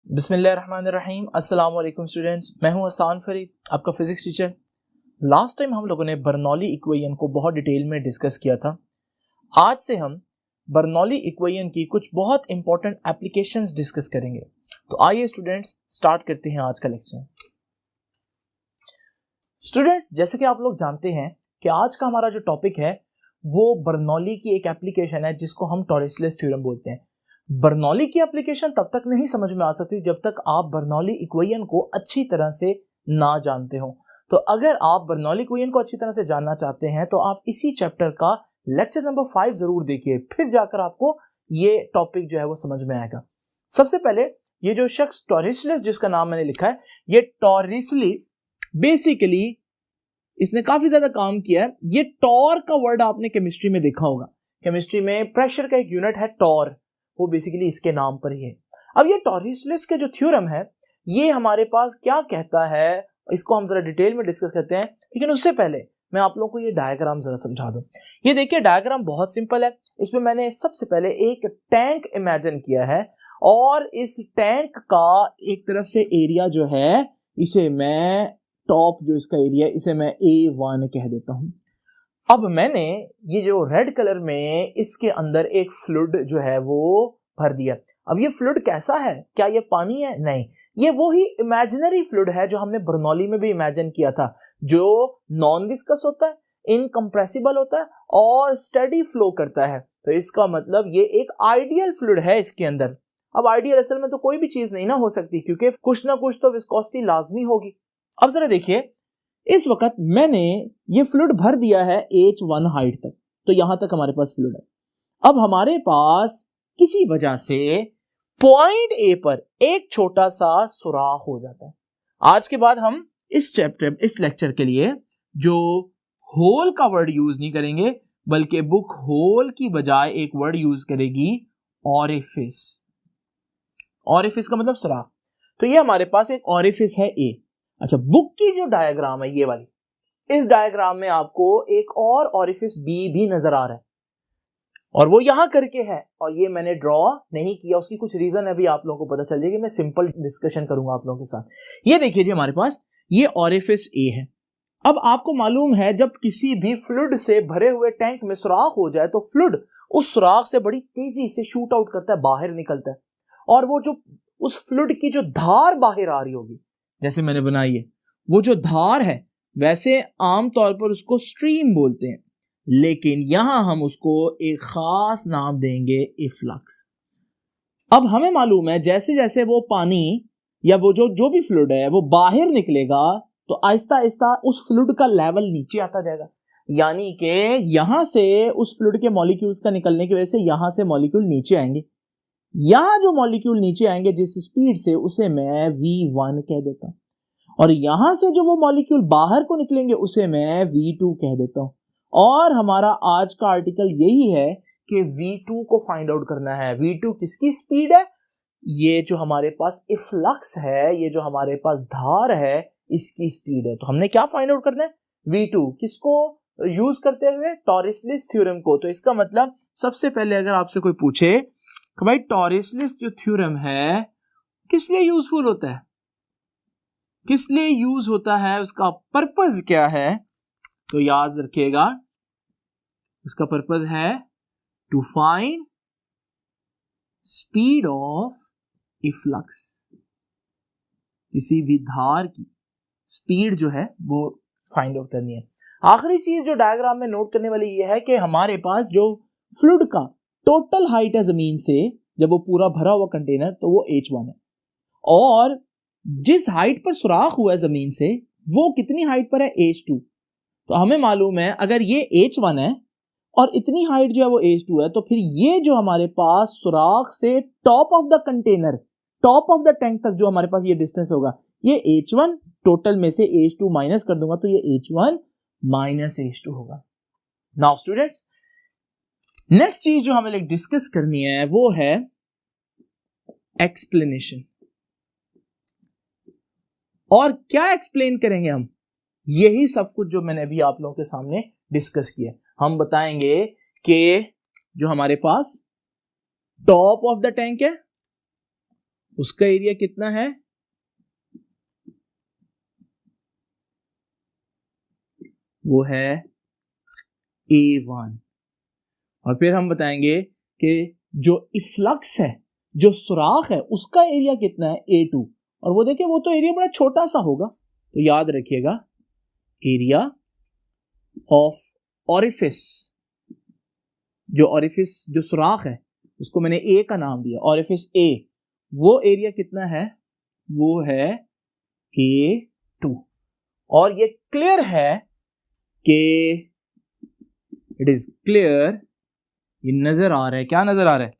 बिस्मिल्लाहिर्रहमानिर्रहीम। अस्सलाम वालेकुम स्टूडेंट्स, मैं हूं हसन फरीद, आपका फिजिक्स टीचर। लास्ट टाइम हम लोगों ने बर्नौली इक्वेशन को बहुत डिटेल में डिस्कस किया था। आज से हम बर्नौली इक्वेशन की कुछ बहुत इंपॉर्टेंट एप्लीकेशंस डिस्कस करेंगे। तो आइए स्टूडेंट्स स्टार्ट करते हैं आज का लेक्चर। स्टूडेंट्स, जैसे कि आप लोग जानते हैं कि आज का हमारा जो टॉपिक है वो बर्नौली की एक एप्लीकेशन है जिसको हम टॉरिसलेस थ्योरम बोलते हैं। बर्नौली की एप्लीकेशन तब तक नहीं समझ में आ सकती जब तक आप बर्नौली इक्वेशन को अच्छी तरह से ना जानते हो। तो अगर आप बर्नौली इक्वेशन को अच्छी तरह से जानना चाहते हैं तो आप इसी चैप्टर का लेक्चर नंबर 5 जरूर देखिए, फिर जाकर आपको ये टॉपिक जो है वो समझ में आएगा। सबसे पहले ये जो शख्स टॉरिसलेस जिसका नाम मैंने लिखा है, ये टॉरिसली बेसिकली इसने काफी ज्यादा काम किया है। ये टॉर का वर्ड आपने केमिस्ट्री में देखा होगा। केमिस्ट्री में प्रेशर का एक यूनिट है टॉर, वो बेसिकली इसके नाम पर ही है। अब ये टॉरिसलेस के जो थ्योरम है ये हमारे पास क्या कहता है, इसको हम जरा डिटेल में डिस्कस करते हैं। लेकिन उससे पहले मैं आप लोगों को ये डायग्राम जरा समझा दूं। ये देखिए, डायग्राम बहुत सिंपल है। इसमें मैंने सबसे पहले एक टैंक इमेजिन किया है और इस टैंक का एक तरफ से एरिया जो है, इसे मैं टॉप जो इसका एरिया है इसे मैं A1 कह देता हूं। अब मैंने ये जो रेड कलर में इसके अंदर एक फ्लूइड जो है वो भर दिया। अब ये फ्लूइड कैसा है? क्या ये पानी है? नहीं, ये वो ही इमेजिनरी फ्लूइड है जो हमने बर्नौली में भी इमेजिन किया था, जो नॉन विस्कस होता है, इनकम्प्रेसिबल होता है और स्टेडी फ्लो करता है। तो इसका मतलब ये एक आइडियल फ्लूइड है इसके अंदर। अब आइडियल असल में तो कोई भी चीज नहीं ना हो सकती, क्योंकि कुछ ना कुछ तो विस्कोसिटी लाजमी होगी। अब जरा देखिए, इस वक्त मैंने ये फ्लूइड भर दिया है H1 हाइट तक, तो यहां तक हमारे पास फ्लूइड है। अब हमारे पास किसी वजह से पॉइंट A पर एक छोटा सा सुराख हो जाता है। आज के बाद हम इस लेक्चर के लिए जो होल का वर्ड यूज नहीं करेंगे, बल्कि बुक होल की बजाय एक वर्ड यूज करेगी ऑरिफिस। ऑरिफिस का मतलब सुराख। तो ये हमारे पास एक ऑरिफिस है A। अच्छा, बुक की जो डायग्राम है ये वाली, इस डायग्राम में आपको एक और ऑरिफिस B भी नजर आ रहा है और वो यहां करके है, और ये मैंने ड्रॉ नहीं किया। उसकी कुछ रीजन है, अभी आप लोगों को पता चल जाएगी। मैं सिंपल डिस्कशन करूंगा आप लोगों के साथ। ये देखिए जी, हमारे पास ये ऑरिफिस A है। अब आपको मालूम है, जब किसी भी फ्लूइड से भरे हुए टैंक में सुराख हो जाए तो फ्लूइड उस सुराख से बड़ी तेजी से शूट आउट करता है, बाहर निकलता है। और वो जो उस फ्लूइड की जो धार बाहर आ रही होगी, जैसे मैंने बनाई है, वो जो धार है वैसे आमतौर पर उसको स्ट्रीम बोलते हैं, लेकिन यहां हम उसको एक खास नाम देंगे, इफ्लक्स। अब हमें मालूम है जैसे जैसे वो पानी या वो जो भी फ्लूइड है वो बाहर निकलेगा तो आहिस्ता आहिस्ता उस फ्लूइड का लेवल नीचे आता जाएगा। यानी कि यहां से उस फ्लूइड के मॉलिक्यूल्स का निकलने की वजह से यहां से मॉलिक्यूल नीचे आएंगे। यहां जो मॉलिक्यूल नीचे आएंगे जिस स्पीड से, उसे मैं V1 कह देता हूं, और यहां से जो वो मॉलिक्यूल बाहर को निकलेंगे उसे मैं V2 कह देता हूं। और हमारा आज का आर्टिकल यही है कि V2 को फाइंड आउट करना है। V2 किसकी स्पीड है? ये जो हमारे पास इफ्लक्स है, ये जो हमारे पास धार है, इसकी स्पीड है। तो हमने क्या फाइंड आउट करना है? V2। किसको यूज करते हुए? टॉरिसलेस थ्योरम को। तो इसका मतलब सबसे पहले अगर आपसे कोई पूछे कि भाई टॉरिसलेस जो थ्योरम है किस लिए यूजफुल होता है, किस लिए यूज होता है, उसका पर्पस क्या है, तो याद रखिएगा इसका पर्पस है to find speed of efflux. किसी भी धार की स्पीड जो है वो फाइंड आउट करनी है। आखिरी चीज जो डायग्राम में नोट करने वाली ये है कि हमारे पास जो फ्लूइड का टोटल हाइट है जमीन से, जब वो पूरा भरा हुआ कंटेनर, तो वो H1 है, और जिस हाइट पर सुराख हुआ है जमीन से वो कितनी हाइट पर है? H2। तो हमें मालूम है अगर ये H1 है और इतनी हाइट जो है वो H2 है, तो फिर ये जो हमारे पास सुराख से top of the container, top of the tank तक जो हमारे पास ये डिस्टेंस होगा, ये H1 टोटल में से H2 माइनस कर दूंगा तो ये H1 माइनस H2 होगा। नाउ स्टूडेंट्स, नेक्स्ट चीज जो हमें डिस्कस करनी है वो है एक्सप्लेनेशन। और क्या एक्सप्लेन करेंगे हम? यही सब कुछ जो मैंने अभी आप लोगों के सामने डिस्कस किया। हम बताएंगे कि जो हमारे पास टॉप ऑफ द टैंक है उसका एरिया कितना है, वो है A1। और फिर हम बताएंगे कि जो इफ्लक्स है, जो सुराख है, उसका एरिया कितना है, A2। और वो देखिए वो तो एरिया बड़ा छोटा सा होगा, तो याद रखिएगा एरिया ऑफ ऑरिफिस, जो सुराख है उसको मैंने ए का नाम दिया, ऑरिफिस ए, वो एरिया कितना है, वो है A2। और ये क्लियर है कि इट इज क्लियर, ये नजर आ रहा है, क्या नजर आ रहा है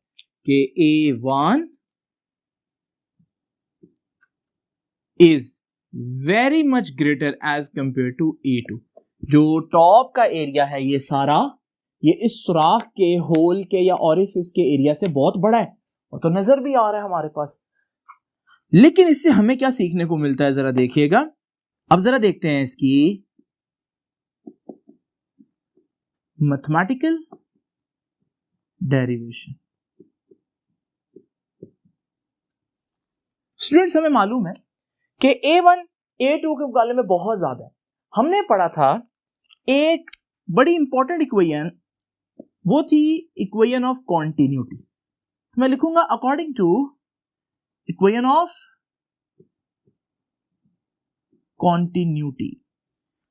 कि A1 is very much greater as compare to A2। जो टॉप का एरिया है ये सारा, ये इस सुराख के, होल के या ऑरिफिस के एरिया से बहुत बड़ा है, और तो नजर भी आ रहा है हमारे पास। लेकिन इससे हमें क्या सीखने को मिलता है, जरा देखिएगा। अब जरा देखते हैं इसकी मैथमेटिकल डेरिवेशन। स्टूडेंट्स, हमें मालूम है कि A1 A2 के मुकाबले में बहुत ज्यादा है। हमने पढ़ा था एक बड़ी इंपॉर्टेंट इक्वेशन, वो थी इक्वेशन ऑफ कॉन्टिन्यूटी। मैं लिखूंगा according to equation of continuity.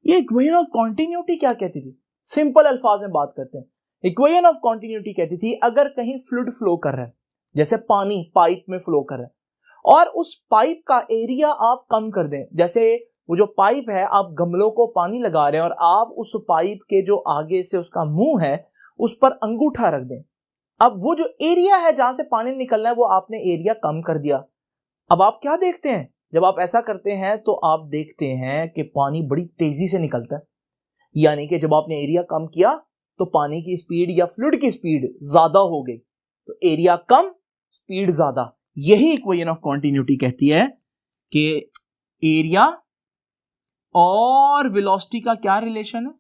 ये इक्वेशन ऑफ कॉन्टिन्यूटी क्या कहती थी, सिंपल अल्फाज में बात करते हैं। इक्वेशन ऑफ कॉन्टिन्यूटी कहती थी अगर कहीं फ्लूइड फ्लो कर रहा है, जैसे पानी पाइप में फ्लो कर रहा है, और उस पाइप का एरिया आप कम कर दें, जैसे वो जो पाइप है, आप गमलों को पानी लगा रहे हैं और आप उस पाइप के जो आगे से उसका मुंह है उस पर अंगूठा रख दें। अब वो जो एरिया है जहां से पानी निकलना है, वो आपने एरिया कम कर दिया। अब आप क्या देखते हैं, जब आप ऐसा करते हैं तो आप देखते हैं कि पानी बड़ी तेजी से निकलता है। यानी कि जब आपने एरिया कम किया तो पानी की स्पीड या फ्लूइड की स्पीड ज्यादा हो गई, तो एरिया कम स्पीड ज्यादा। यही इक्वेशन ऑफ कॉन्टिन्यूटी कहती है कि एरिया और वेलोसिटी का क्या रिलेशन है,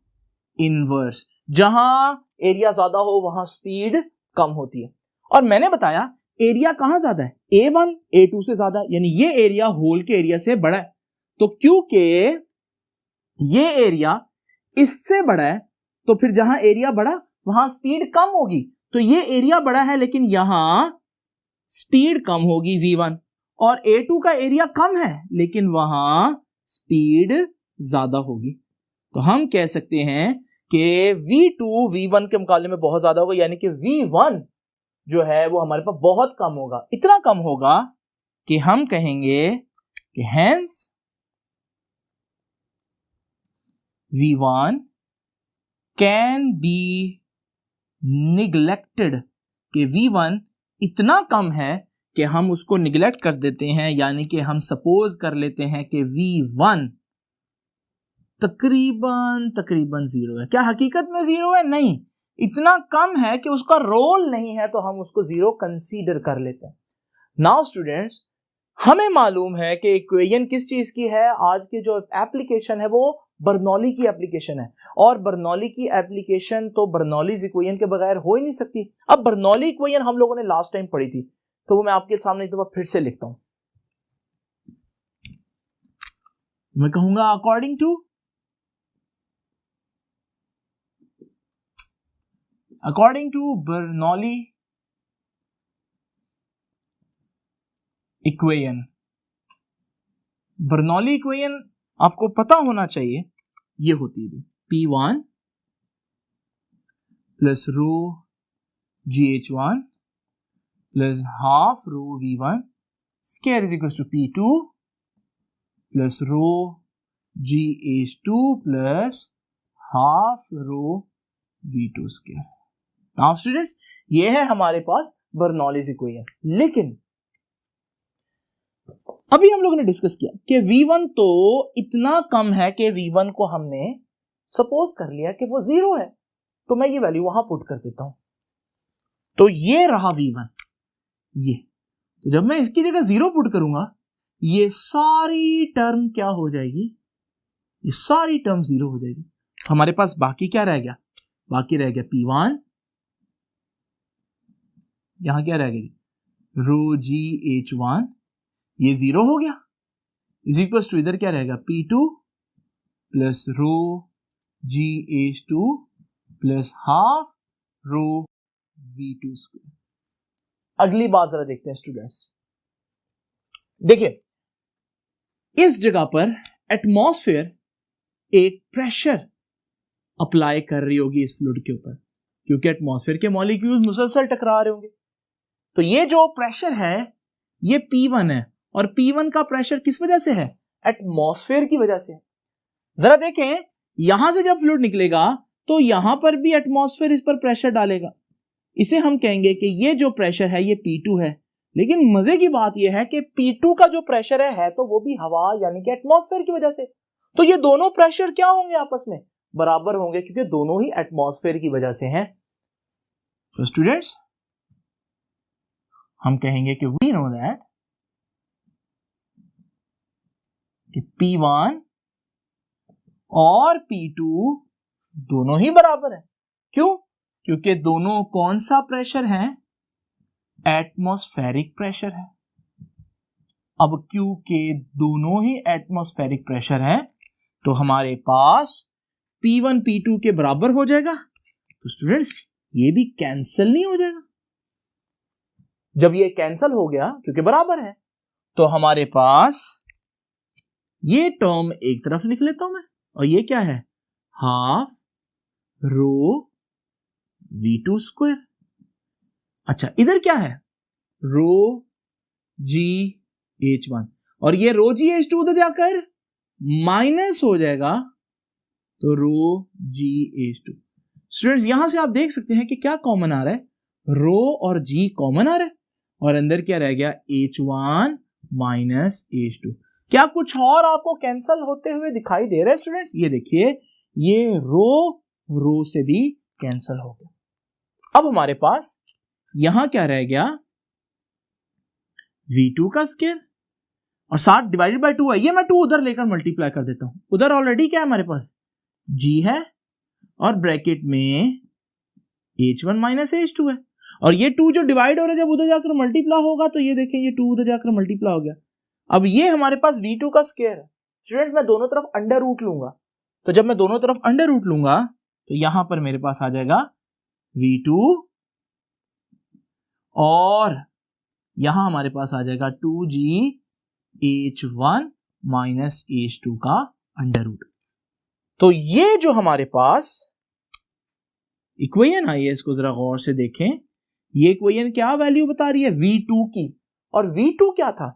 इनवर्स। जहां एरिया ज्यादा हो वहां स्पीड कम होती है। और मैंने बताया एरिया कहां ज्यादा है, A1 A2 से ज्यादा, यानी ये एरिया होल के एरिया से बड़ा है। तो क्योंकि ये एरिया इससे बड़ा है, तो फिर जहां एरिया बड़ा वहां स्पीड कम होगी। तो ये एरिया बड़ा है लेकिन यहां स्पीड कम होगी V1, और A2 का एरिया कम है लेकिन वहां स्पीड ज्यादा होगी। तो हम कह सकते हैं कि V2 V1 के मुकाबले में बहुत ज्यादा होगा, यानी कि V1 जो है वो हमारे पास बहुत कम होगा। इतना कम होगा कि हम कहेंगे कि hence V1 can be neglected, कि V1 इतना कम है कि हम उसको निग्लेक्ट कर देते हैं, यानी कि हम सपोज कर लेते हैं कि V1 तकरीबन जीरो है। क्या हकीकत में जीरो है? नहीं, इतना कम है कि उसका रोल नहीं है, तो हम उसको जीरो कंसीडर कर लेते हैं। नाउ स्टूडेंट्स, हमें मालूम है कि इक्वेशन किस चीज की है। आज की जो एप्लीकेशन है वो बर्नौली की एप्लीकेशन है, और बर्नौली की एप्लीकेशन तो बर्नौलीज इक्वेशन के बगैर हो ही नहीं सकती। अब बर्नौली इक्वेशन हम लोगों ने लास्ट टाइम पढ़ी थी, तो वो मैं आपके सामने एक दफा फिर से लिखता हूं। मैं कहूंगा according to Bernoulli equation. Bernoulli equation आपको पता होना चाहिए, ये होती है P1 plus rho GH1 plus half rho V1 square is equal to P2 plus rho GH2 plus half rho V2 square. Now students, ये है हमारे पास बर्नौलीज इक्वेशन। लेकिन अभी हम लोगों ने डिस्कस किया कि V1 तो इतना कम है कि V1 को हमने सपोज कर लिया कि वो जीरो है, तो मैं ये वैल्यू वहां पुट कर देता हूं। तो ये रहा V1, ये तो जब मैं इसकी जगह जीरो पुट करूंगा, ये सारी टर्म क्या हो जाएगी, ये सारी टर्म जीरो हो जाएगी। हमारे पास बाकी क्या रह गया, बाकी रह गया P1, यहां क्या रह गई रो GH1 ये 0 हो गया, इज इक्वल टू इधर क्या रहेगा P2 plus rho GH2 plus half rho V2 square. अगली बात जरा देखते हैं स्टूडेंट्स। देखिए इस जगह पर एटमॉस्फेयर एक प्रेशर अप्लाई कर रही होगी इस फ्लूइड के ऊपर, क्योंकि एटमॉस्फेयर के मॉलिक्यूल्स मुसलसल टकरा रहे होंगे। तो ये जो प्रेशर है ये P1 है, और P1 का प्रेशर किस वजह से है? एटमॉस्फेयर की वजह से। जरा देखें यहां से जब फ्लूइड निकलेगा तो यहां पर भी एटमॉस्फेयर इस पर प्रेशर डालेगा। इसे हम कहेंगे कि ये जो प्रेशर है ये P2 है। लेकिन मजे की बात यह है कि P2 का जो प्रेशर है तो वो भी हवा यानी कि एटमॉस्फेयर की वजह से। तो ये दोनों प्रेशर क्या होंगे? आपस में बराबर होंगे, क्योंकि दोनों ही एटमॉस्फेयर की वजह से हैं। तो स्टूडेंट्स हम कहेंगे कि वी नो दैट कि P1 और P2 दोनों ही बराबर है। क्यों? क्योंकि दोनों कौन सा प्रेशर है? एटमॉस्फेरिक प्रेशर है। अब क्योंकि दोनों ही एटमॉस्फेरिक प्रेशर है तो हमारे पास P1 P2 के बराबर हो जाएगा। तो स्टूडेंट्स ये भी कैंसिल नहीं हो जाएगा। जब ये कैंसिल हो गया क्योंकि बराबर है, तो हमारे पास ये टर्म एक तरफ लिख लेता हूं मैं, और ये क्या है? Half rho V2 square. अच्छा इधर क्या है? रो GH1, और ये रो GH2 उधर जाकर माइनस हो जाएगा, तो रो GH2। स्टूडेंट्स यहां से आप देख सकते हैं कि क्या कॉमन आ रहा है? रो और G कॉमन आ रहा है, और अंदर क्या रह गया? H1 minus H2। क्या कुछ और आपको कैंसल होते हुए दिखाई दे रहा है स्टूडेंट्स? ये देखिए ये रो से भी कैंसल हो गया। अब हमारे पास यहां क्या रह गया? V2 का स्क्वायर, और 7 डिवाइडेड बाय 2 है, ये मैं 2 उधर लेकर मल्टीप्लाई कर देता हूं। उधर ऑलरेडी क्या है हमारे पास? G है, और ब्रैकेट में H1 माइनस H2 है, और ये 2 जो डिवाइड हो रहा है जब उधर जाकर मल्टीप्लाई होगा तो ये देखें ये 2 उधर जाकर मल्टीप्लाई हो गया। अब ये हमारे पास V2 का स्क्वायर है। स्टूडेंट मैं दोनों तरफ अंडर रूट लूंगा, तो जब मैं दोनों तरफ अंडर रूट लूंगा तो यहां पर मेरे पास आ जाएगा V2, और यहां हमारे पास आ जाएगा 2GH1 माइनस H2 का अंडर रूट। तो ये जो हमारे पास इक्वेशन आई है इसको जरा गौर से देखें। ये इक्वेशन क्या वैल्यू बता रही है? V2 की। और V2 क्या था?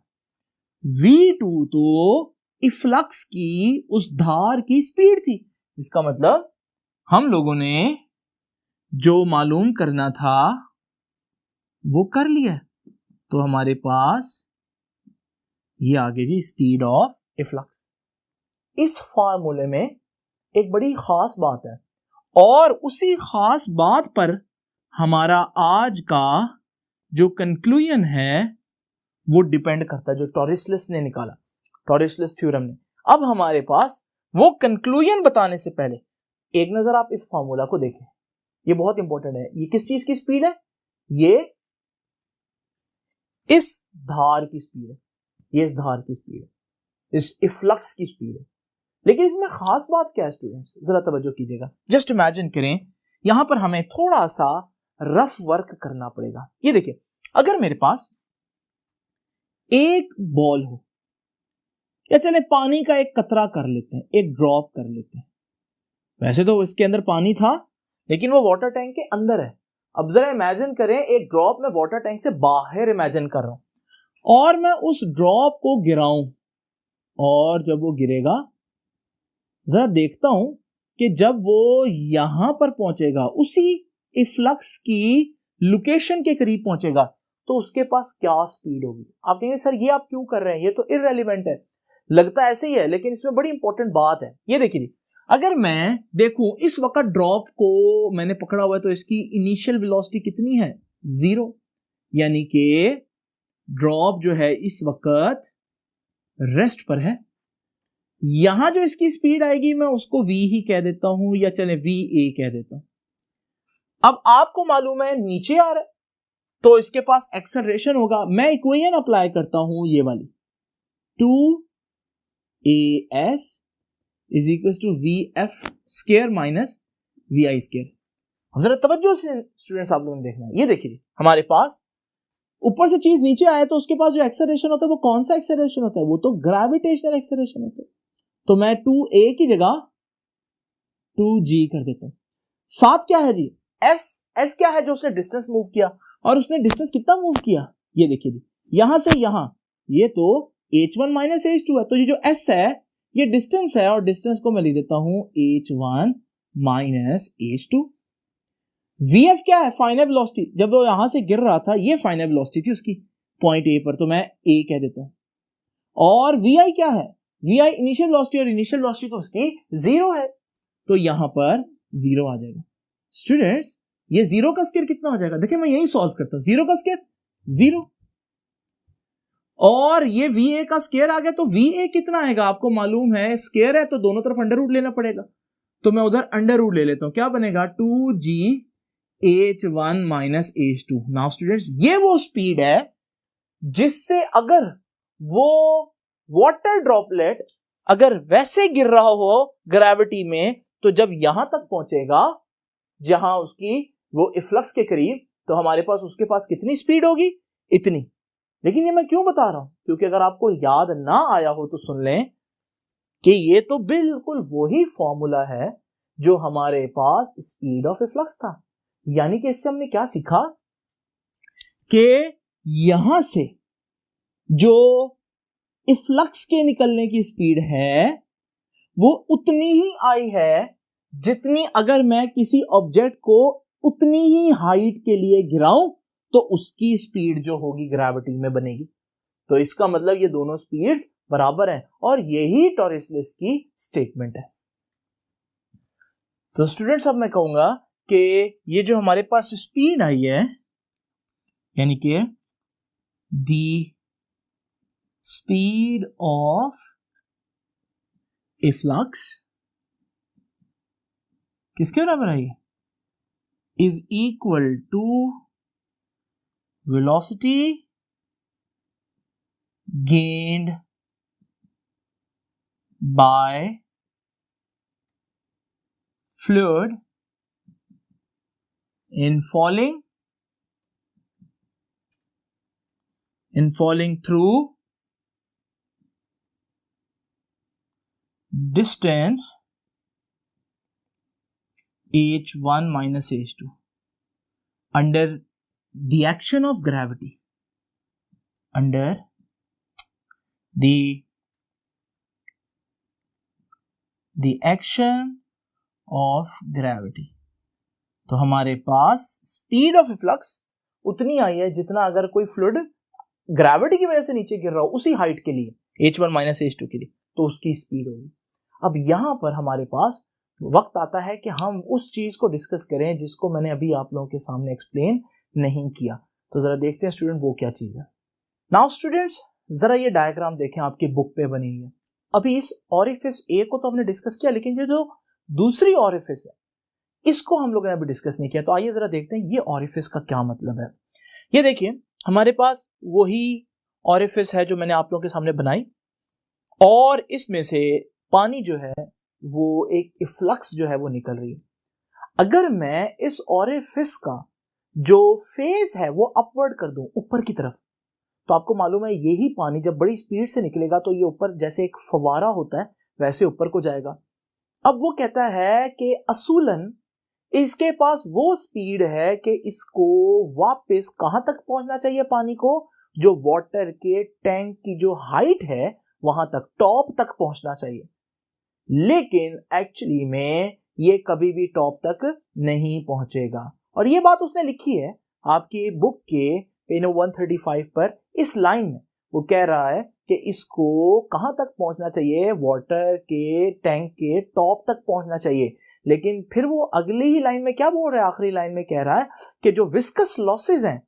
V2 तो इफ्लक्स की उस धार की स्पीड थी। इसका मतलब हम लोगों ने जो मालूम करना था वो कर लिया। तो हमारे पास ये आ गई जी स्पीड ऑफ इफ्लक्स। इस फार्मूले में एक बड़ी खास बात है, और उसी खास बात पर हमारा आज का जो कंक्लूजन है वो डिपेंड करता है, जो टॉरिसलेस ने निकाला, टॉरिसलेस थ्योरम ने। अब हमारे पास वो कंक्लूजन बताने से पहले एक नजर आप इस फार्मूला को देखें, ये बहुत इंपॉर्टेंट है। ये किस चीज की स्पीड है? ये इस धार की स्पीड है, ये इस धार की स्पीड है, इस इफ्लक्स की स्पीड है। लेकिन इसमें खास बात क्या है स्टूडेंट्स? जरा तवज्जो कीजिएगा। जस्ट इमेजिन करें यहां पर हमें थोड़ा सा रफ वर्क करना पड़ेगा। ये देखिए अगर मेरे पास एक बॉल हो, या चले पानी का एक कतरा कर लेते हैं, एक ड्रॉप कर लेते हैं। वैसे तो इसके अंदर पानी था लेकिन वो वाटर टैंक के अंदर है। अब जरा इमेजिन करें एक ड्रॉप में वाटर टैंक से बाहर इमेजिन कर रहा हूं, और मैं उस ड्रॉप को गिराऊं, और जब वो गिरेगा जरा देखता हूं कि जब वो यहां पर पहुंचेगा, उसी इफ्लक्स की लोकेशन के करीब पहुंचेगा, तो उसके पास क्या स्पीड होगी? आप कहेंगे सर ये आप क्यों कर रहे हैं, ये तो इररेलेवेंट है। लगता ऐसे ही है लेकिन इसमें बड़ी इंपॉर्टेंट बात है। ये देखिए अगर मैं देखूं इस वक्त ड्रॉप को मैंने पकड़ा हुआ है, तो इसकी इनिशियल वेलोसिटी कितनी है? 0, यानी कि ड्रॉप जो है इस वक्त रेस्ट पर है। यहां जो इसकी स्पीड आएगी मैं उसको v ही कह देता हूं, या चले va कह देता हूं। अब आपको मालूम है नीचे आ रहा है तो इसके पास एक्सेलरेशन होगा। मैं इक्वेशन अप्लाई करता हूं ये वाली, 2as is equal to vf square minus vi square. अब जरा तवज्जो से स्टूडेंट्स आप लोगों ने देखना है, ये देखिए हमारे पास ऊपर से चीज नीचे आए तो उसके पास जो एक्सेलरेशन होता है वो कौन सा एक्सेलरेशन होता है, वो तो ग्रेविटेशनल एक्सेलरेशन होता है। तो मैं 2a की जगह 2g कर देता हूं। साथ क्या है जी, s क्या है, जो उसने डिस्टेंस मूव किया, और उसने डिस्टेंस कितना मूव किया, ये देखिए जी, यहां से यहां, ये तो h1 माइनस h2 है, तो ये जो s है ये डिस्टेंस है, और डिस्टेंस को मैं लिख देता हूं h1 माइनस h2। vf क्या है, फाइनल वेलोसिटी, जब वो यहां से गिर रहा था ये फाइनल वेलोसिटी थी उसकी पॉइंट ए पर, तो मैं a कह देता हूं। और vi क्या है, vi इनिशियल वेलोसिटी, और इनिशियल वेलोसिटी तो उसकी 0 है, तो यहां पर 0 आ जाएगा। स्टूडेंट्स ये 0 का स्क्वायर कितना हो जाएगा, देखिए मैं यही सॉल्व करता हूं, 0 का स्क्वायर 0, और ये va का स्क्वायर आ गया, तो va कितना आएगा आपको मालूम है, स्क्वायर है तो दोनों तरफ अंडर रूट लेना पड़ेगा, तो मैं उधर अंडर रूट ले लेता हूं, क्या बनेगा 2g h1 minus h2। Now students ये वो स्पीड है जिससे अगर वो वाटर ड्रॉपलेट अगर वैसे गिर रहा हो ग्रेविटी में, तो जब यहां तक पहुंचेगा जहां उसकी वो इफ्लक्स के करीब, तो हमारे पास उसके पास कितनी स्पीड होगी, इतनी। लेकिन ये मैं क्यों बता रहा हूं, क्योंकि अगर आपको याद ना आया हो तो सुन लें कि ये तो बिल्कुल वही फॉर्मूला है जो हमारे पास स्पीड ऑफ इफ्लक्स था। यानी कि इससे हमने क्या सीखा कि यहां से जो इफ्लक्स के निकलने की स्पीड है वो उतनी ही आई है जितनी अगर मैं किसी ऑब्जेक्ट को उतनी ही हाइट के लिए गिराऊं तो उसकी स्पीड जो होगी ग्रेविटी में बनेगी। तो इसका मतलब ये दोनों स्पीड्स बराबर हैं, और यही टॉरिसलेस की स्टेटमेंट है। तो स्टूडेंट्स अब मैं कहूंगा कि ये जो हमारे पास स्पीड आई है, यानी कि द स्पीड ऑफ इफ्लक्स किसके बराबर आई है, is equal to velocity gained by fluid in falling through distance h1 minus h2 under the action of gravity, under the action of gravity। तो हमारे पास स्पीड ऑफ इफ्लक्स उतनी आई है जितना अगर कोई फ्लूइड ग्रेविटी की वजह से नीचे गिर रहा हो उसी हाइट के लिए h1 माइनस h2 के लिए, तो उसकी स्पीड होगी। अब यहां पर हमारे पास वक्त आता है कि हम उस चीज को डिस्कस करें जिसको मैंने अभी आप लोगों के सामने एक्सप्लेन नहीं किया। तो जरा देखते हैं स्टूडेंट वो क्या चीज है। नाउ स्टूडेंट्स जरा ये डायग्राम देखें, आपकी बुक पे बनी हुई है। अभी इस ऑरिफिस ए को तो हमने डिस्कस किया, लेकिन ये जो दूसरी ऑरिफिस है इसको हम लोगों ने अभी डिस्कस नहीं किया। तो आइए जरा देखते हैं ये ऑरिफिस का क्या मतलब है। ये देखिए हमारे पास वही ऑरिफिस है जो मैंने आप लोगों के सामने बनाई, और इसमें से पानी जो है वो एक इफ्लक्स जो है वो निकल रही है। अगर मैं इस ऑरिफिस का जो फेस है वो अपवर्ड कर दूं ऊपर की तरफ, तो आपको मालूम है यही पानी जब बड़ी स्पीड से निकलेगा तो ये ऊपर जैसे एक फवारा होता है वैसे ऊपर को जाएगा। अब वो कहता है कि असूलन इसके पास वो स्पीड है कि इसको वापस कहां तक पहुंचना चाहिए, पानी को जो वाटर के टैंक की जो हाइट है वहां तक, टॉप तक पहुंचना चाहिए। लेकिन एक्चुअली में ये कभी भी टॉप तक नहीं पहुंचेगा, और ये बात उसने लिखी है आपकी बुक के पेज 135 पर। इस लाइन में वो कह रहा है कि इसको कहां तक पहुंचना चाहिए, वाटर के टैंक के टॉप तक पहुंचना चाहिए। लेकिन फिर वो अगली ही लाइन में क्या बोल रहा है, आखिरी लाइन में कह रहा है कि जो विस्कस लॉसेस हैं,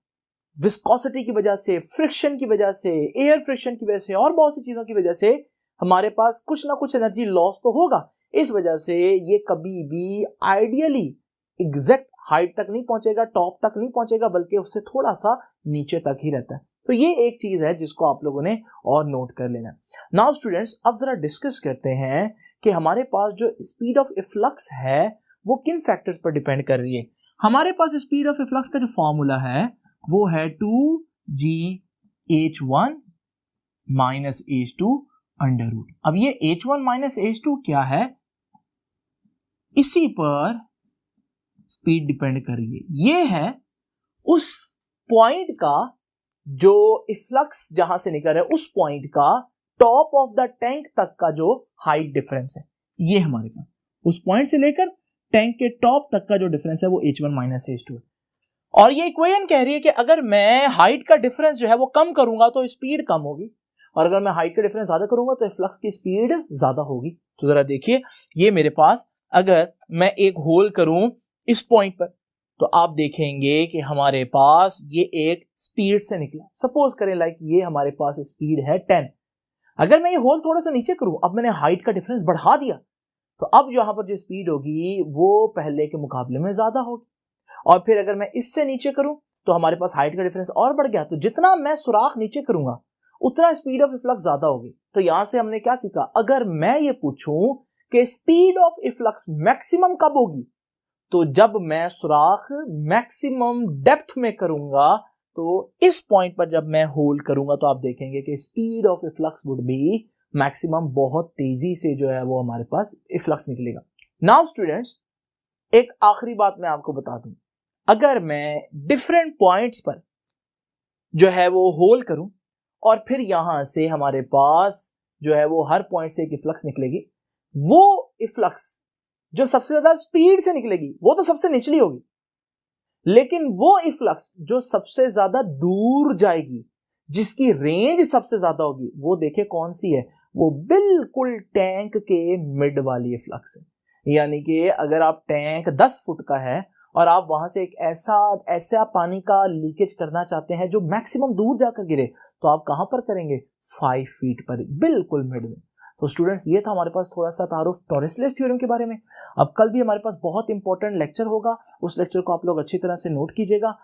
विस्कोसिटी की वजह से, फ्रिक्शन की वजह से, एयर फ्रिक्शन की वजह से और बहुत सी चीजों की वजह से हमारे पास कुछ ना कुछ एनर्जी लॉस तो होगा। इस वजह से ये कभी भी आइडियली एग्जैक्ट हाइट तक नहीं पहुंचेगा, टॉप तक नहीं पहुंचेगा, बल्कि उससे थोड़ा सा नीचे तक ही रहता है। तो ये एक चीज है जिसको आप लोगों ने और नोट कर लेना है। नाउ स्टूडेंट्स, अब जरा डिस्कस करते हैं कि हमारे पास जो स्पीड ऑफ इफ्लक्स है वो किन फैक्टर्स पर डिपेंड कर रही है। हमारे पास स्पीड ऑफ इफ्लक्स का जो फॉर्मूला है वो है 2gh1 minus h2 under root. अब ये h1 माइनस h2 क्या है, इसी पर स्पीड डिपेंड कर रही है। ये है उस पॉइंट का जो इफ्लक्स जहां से निकल रहा है, उस पॉइंट का टॉप ऑफ द टैंक तक का जो हाइट डिफरेंस है, ये हमारे पास उस पॉइंट से लेकर टैंक के टॉप तक का जो डिफरेंस है वो h1 माइनस h2 है। और ये इक्वेशन कह रही है कि अगर मैं हाइट का डिफरेंस जो है वो कम करूंगा तो स्पीड कम होगी, और अगर मैं हाइट का डिफरेंस ज्यादा करूंगा तो फ्लक्स की स्पीड ज्यादा होगी। तो जरा देखिए, ये मेरे पास अगर मैं एक होल करूं इस पॉइंट पर, तो आप देखेंगे कि हमारे पास ये एक स्पीड से निकला। सपोज करें लाइक ये हमारे पास स्पीड है 10। अगर मैं ये होल थोड़ा सा नीचे करूं, अब मैंने हाइट का डिफरेंस बढ़ा दिया, तो अब यहां पर जो स्पीड होगी वो पहले के मुकाबले में ज्यादा होगी। और फिर अगर मैं इससे नीचे करूं तो हमारे पास हाइट का डिफरेंस और बढ़ गया। तो जितना मैं सुराख नीचे करूंगा उतना स्पीड ऑफ इफ्लक्स ज्यादा होगी। तो यहां से हमने क्या सीखा, अगर मैं ये पूछूं कि स्पीड ऑफ इफ्लक्स मैक्सिमम कब होगी, तो जब मैं सुराख मैक्सिमम डेप्थ में करूंगा, तो इस पॉइंट पर जब मैं होल करूंगा तो आप देखेंगे कि speed of efflux would be maximum, बहुत तेजी से जो है वो हमारे पास इफ्लक्स निकलेगा। नाउ स्टूडेंट्स, एक आखिरी बात मैं आपको बता दूं, अगर मैं डिफरेंट पॉइंट्स पर जो है वो होल करूं और फिर यहां से हमारे पास जो है वो हर पॉइंट से एक इफ्लक्स निकलेगी, वो इफ्लक्स जो सबसे ज्यादा स्पीड से निकलेगी वो तो सबसे निचली होगी, लेकिन वो इफ्लक्स जो सबसे ज्यादा दूर जाएगी, जिसकी रेंज सबसे ज्यादा होगी, वो देखिए कौन सी है, वो बिल्कुल टैंक के मिड वाली इफ्लक्स है। यानी कि अगर आप टैंक 10 फुट का है और आप वहां से एक ऐसा पानी का लीकेज करना चाहते हैं जो मैक्सिमम दूर जाकर गिरे, तो आप कहां पर करेंगे, 5 फीट पर, बिल्कुल मिड में। तो स्टूडेंट्स, ये था हमारे पास थोड़ा सा तारुफ टॉरेस्लेस थ्योरम के बारे में। अब कल भी हमारे पास बहुत इंपॉर्टेंट लेक्चर होगा, उस लेक्चर को आप लोग अच्छी तरह से नोट कीजिएगा।